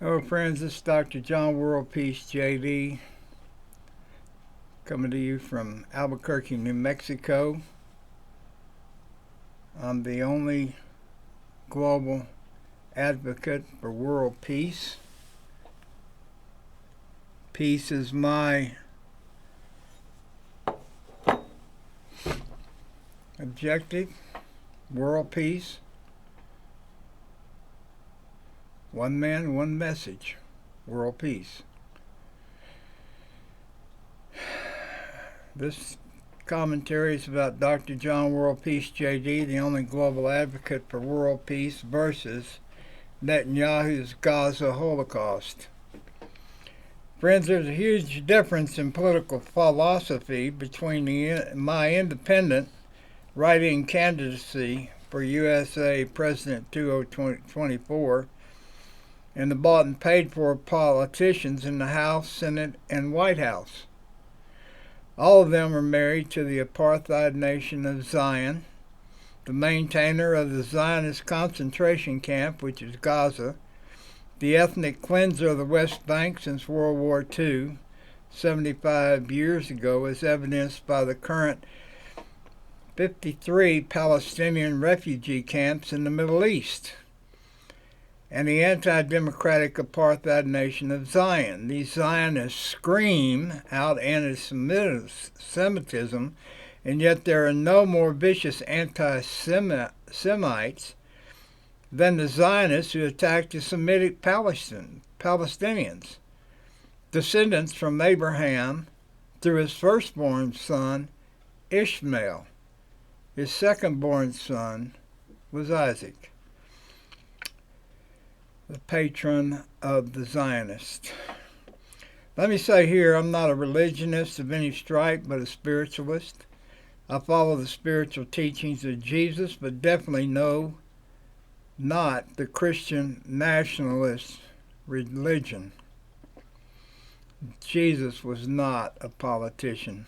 Hello friends, this is Dr. John WorldPeace JD coming to you from Albuquerque, New Mexico. I'm the only global advocate for world peace. Peace is my objective, world peace. One man, one message, world peace. This commentary is about Dr. John WorldPeace JD, the only global advocate for world peace, versus Netanyahu's Gaza holocaust. Friends, there's a huge difference in political philosophy between my independent writing candidacy for USA President 2024 and the bought and paid for politicians in the House, Senate, and White House. All of them are married to the apartheid nation of Zion, the maintainer of the Zionist concentration camp, which is Gaza, the ethnic cleanser of the West Bank since World War II, 75 years ago, as evidenced by the current 53 Palestinian refugee camps in the Middle East, and the anti-democratic apartheid nation of Zion. These Zionists scream out anti-semitism, and yet there are no more vicious anti-Semites than the Zionists who attacked the Semitic Palestinians, descendants from Abraham through his firstborn son, Ishmael. His second-born son was Isaac, the patron of the Zionists. Let me say here, I'm not a religionist of any stripe, but a spiritualist. I follow the spiritual teachings of Jesus, but definitely not the Christian nationalist religion. Jesus was not a politician.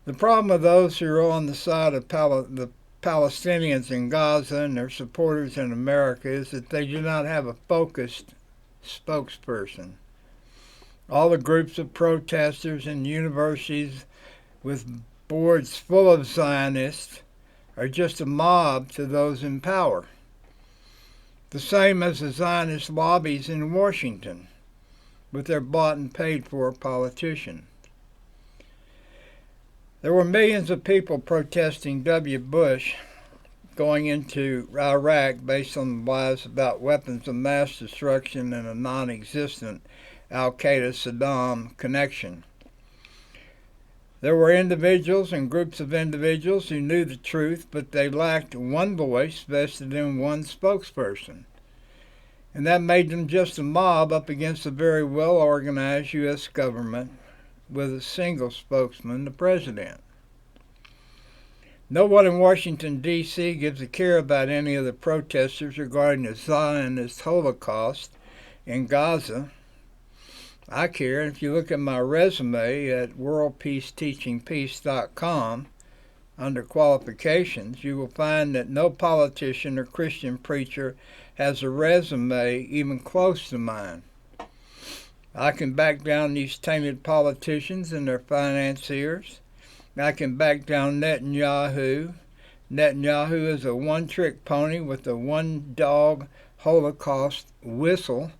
The problem of those who are on the side of the Palestinians in Gaza and their supporters in America is that they do not have a focused spokesperson. All the groups of protesters and universities with boards full of Zionists are just a mob to those in power. The same as the Zionist lobbies in Washington with their bought and paid for politicians. There were millions of people protesting W. Bush going into Iraq based on the lies about weapons of mass destruction and a non-existent al-Qaeda-Saddam connection. There were individuals and groups of individuals who knew the truth, but they lacked one voice vested in one spokesperson. And that made them just a mob up against a very well-organized U.S. government with a single spokesman, the president. No one in Washington, D.C. gives a care about any of the protesters regarding the Zionist holocaust in Gaza. I care, and if you look at my resume at worldpeaceteachingpeace.com, under qualifications, you will find that no politician or Christian preacher has a resume even close to mine. I can back down these tainted politicians and their financiers. I can back down Netanyahu. Netanyahu is a one-trick pony with a one-dog Holocaust whistle.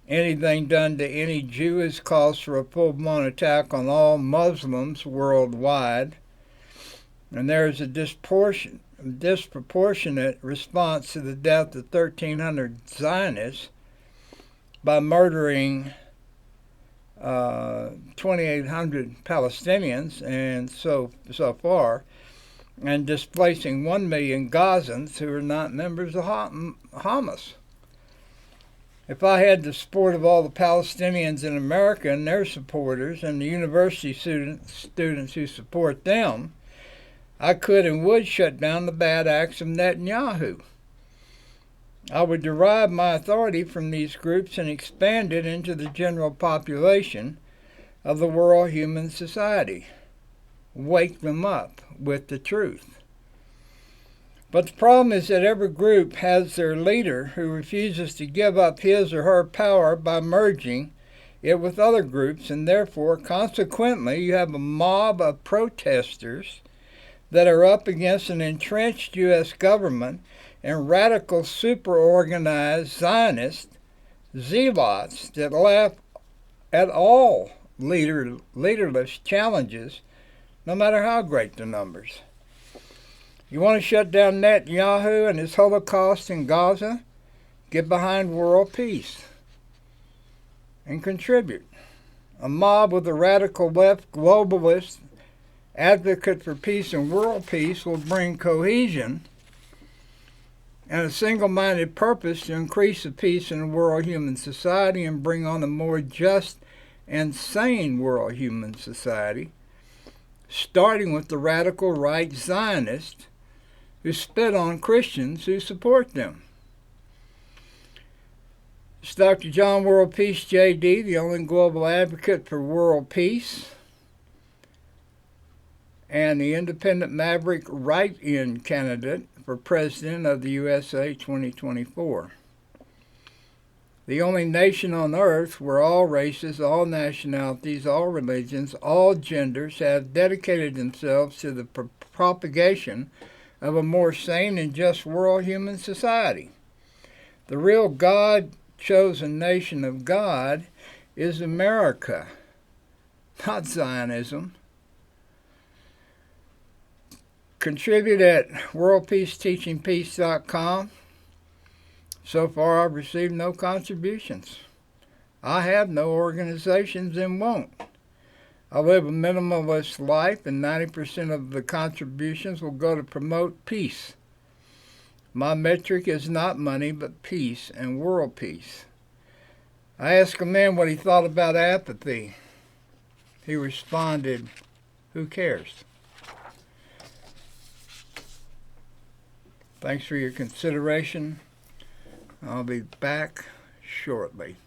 Anything done to any Jew is cause for a full-blown attack on all Muslims worldwide. And there is a disproportionate response to the death of 1,300 Zionists by murdering 2,800 Palestinians and so far, and displacing 1 million Gazans who are not members of Hamas. If I had the support of all the Palestinians in America and their supporters and the university students who support them, I could and would shut down the bad acts of Netanyahu. I would derive my authority from these groups and expand it into the general population of the world human society. Wake them up with the truth. But the problem is that every group has their leader who refuses to give up his or her power by merging it with other groups, and therefore, consequently, you have a mob of protesters that are up against an entrenched U.S. government and radical super-organized Zionist zealots that laugh at all leaderless challenges, no matter how great the numbers. You want to shut down Netanyahu and his holocaust in Gaza? Get behind world peace and contribute. A mob with a radical left globalist advocate for peace and world peace will bring cohesion and a single-minded purpose to increase the peace in the world human society and bring on a more just and sane world human society, starting with the radical right Zionists who spit on Christians who support them. It's Dr. John WorldPeace JD, the only global advocate for world peace, and the independent maverick write-in candidate for President of the USA 2024. The only nation on earth where all races, all nationalities, all religions, all genders have dedicated themselves to the propagation of a more sane and just world human society. The real God-chosen nation of God is America, not Zionism. Contribute at worldpeaceteachingpeace.com. So far, I've received no contributions. I have no organizations and won't. I live a minimalist life, and 90% of the contributions will go to promote peace. My metric is not money, but peace and world peace. I asked a man what he thought about apathy. He responded, "Who cares?" Thanks for your consideration. I'll be back shortly.